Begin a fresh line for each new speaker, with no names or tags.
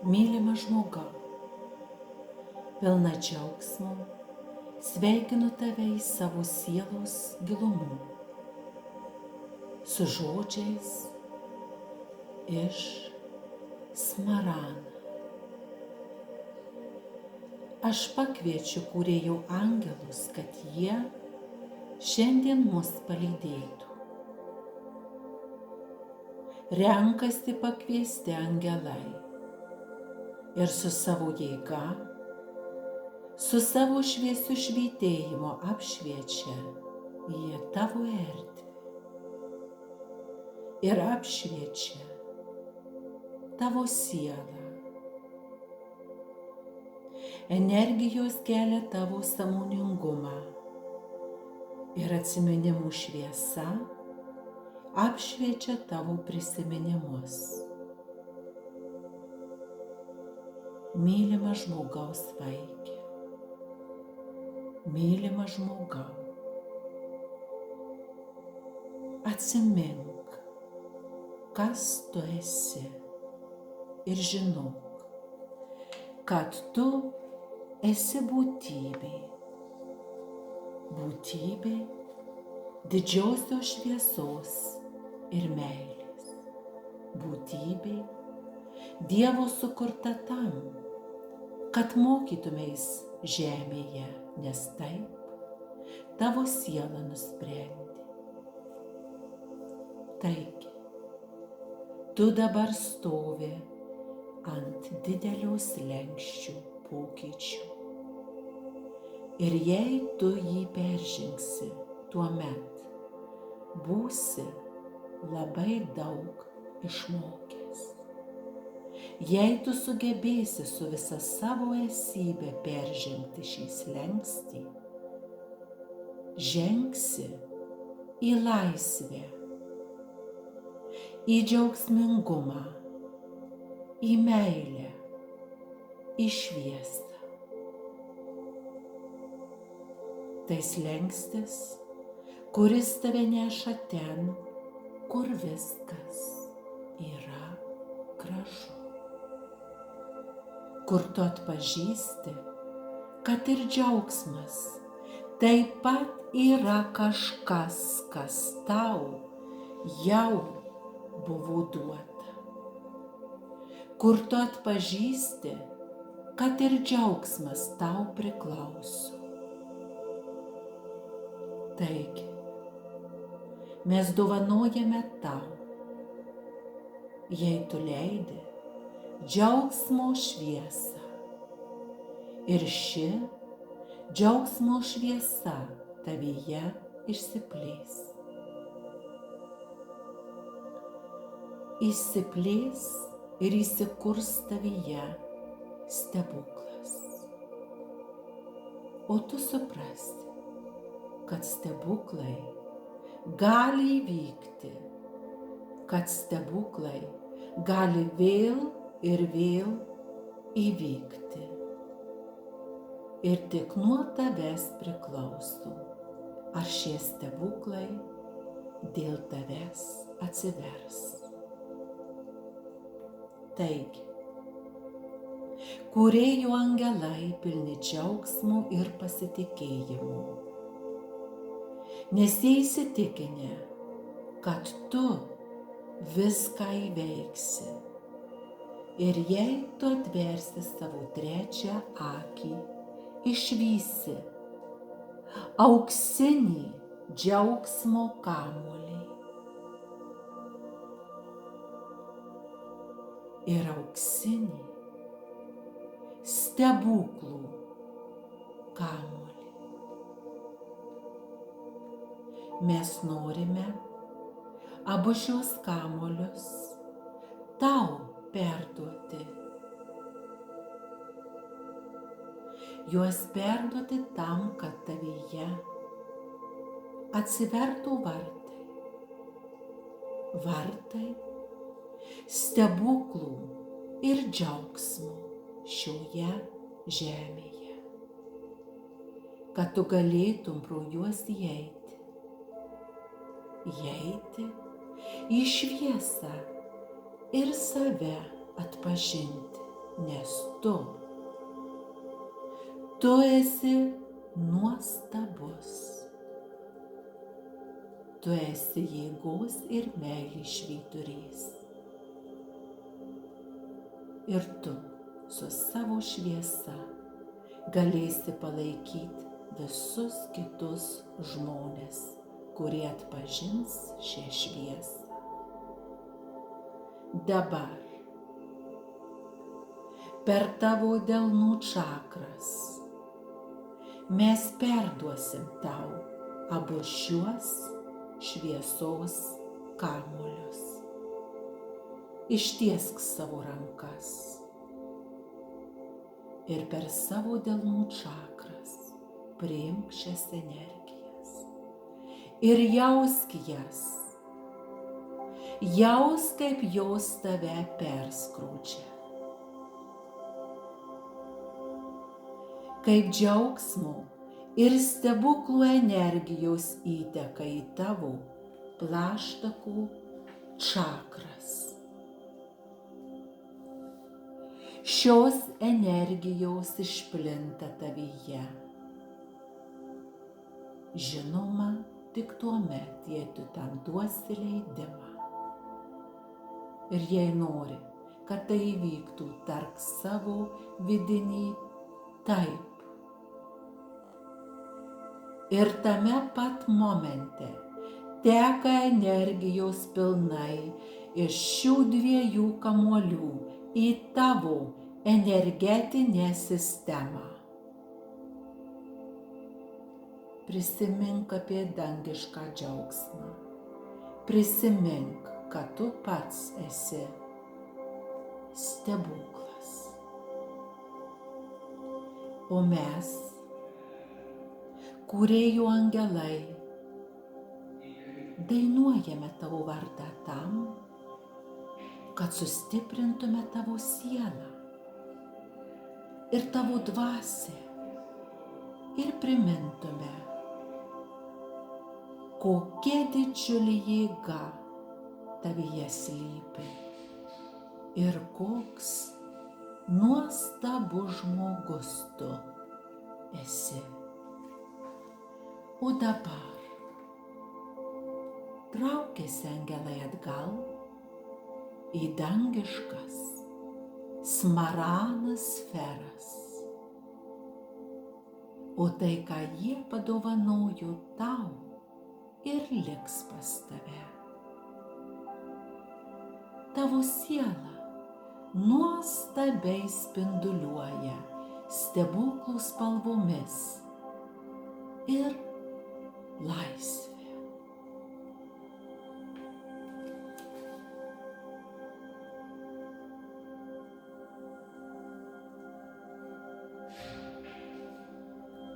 Mylima žmogau, pilna džiaugsmo, sveikinu tave į savo sielos gilumų, su žodžiais iš Smarana. Aš pakviečiu kūrėjų angelus, kad jie šiandien mus palydėtų. Renkasi pakviesti angelai ir su savo jėga, su savo šviesiu švytėjimu apšviečia jie tavo erdvę ir apšviečia tavo sielą. Energijos kelia tavo sąmoningumą ir atsiminimų šviesa apšviečia tavo prisiminimus. Mylima žmogaus vaike, mylima žmogau, atsimink, kas tu esi ir žinok, kad tu esi būtybė didžiosios šviesos ir meilės, būtybė Dievo sukurta tam, kad mokytumeis žemėje, nes taip tavo siela nusprendė. Taigi, tu dabar stovi ant didelio slenksčio pokyčių. Ir jei tu jį peržengsi, tuomet būsi labai daug išmokęs. Jei tu sugebėsi su visa savo esybe peržengti šį slenkstį, žengsi į laisvę, į džiaugsmingumą, į meilę, į šviesą. Tai slenkstis, kuris tave neša ten, kur viskas yra gražu. Kur tu atpažįsti, kad ir džiaugsmas taip pat yra kažkas, kas tau jau buvo duota. Kur tu atpažįsti, kad ir džiaugsmas tau priklauso. Taigi, mes dovanojame tau, jei tu leidi, džiaugsmo šviesą. Ir ši džiaugsmo šviesa tavyje išsiplės. Išsiplės ir įsikurs tavyje stebuklas. O tu suprasi, kad stebuklai gali įvykti, kad stebuklai gali vėl ir vėl įvykti. Ir tik nuo tavęs priklauso, ar šie stebuklai dėl tavęs atsivers. Taigi, kūrėjų angelai pilni džiaugsmo ir pasitikėjimo, nes jie įsitikinę, kad tu viską įveiksi. Ir jei tu atversi savo trečią akį, išvysi auksinį džiaugsmo kamuolį. Ir auksinį stebuklų kamuolį. Mes norime abu šios kamuolius tau perduoti. Juos perduoti tam, kad tavyje atsivertų vartai. Vartai stebuklų ir džiaugsmo šioje žemėje. Kad tu galėtum pro juos įeiti. Įeiti į šviesą ir save atpažinti. nes tu esi nuostabus. Tu esi jėgos ir meilės švyturys. Ir tu su savo šviesa galėsi palaikyti visus kitus žmones, kurie atpažins šią šviesą. Dabar per tavo delnų čakras mes perduosim tau abu šiuos šviesos kamuolius. Ištiesk savo rankas ir per savo delnų čakras priimk šias energijas ir jausk jas. Jausk, kaip jos tave perskrodžia. Kaip džiaugsmo ir stebuklų energijos įteka į tavo plaštakų čakras. Šios energijos išplinta tavyje. Žinoma, tik tuomet, jei tu tam duosi leidimą. Ir jei nori, kad tai įvyktų, tark savo vidinį taip. Ir tame pat momente teka energijos pilnai iš šių dviejų kamuolių į tavo energetinę sistemą. Prisimink apie dangišką džiaugsmą. Prisimink, kad tu pats esi stebuklas. O mes, kūrėjų angelai, dainuojame tavo vardą tam, kad sustiprintume tavo sielą ir tavo dvasią ir primintume, kokia didžiulė jėga tavyje slypi ir koks nuostabus žmogus tu esi. O dabar traukiasi angelai atgal į dangiškas smaragdo sferas. O tai, ką jie padovanojo tau, ir liks pas tave. Tavo siela nuostabiai spinduliuoja stebuklų spalvomis ir laisvė.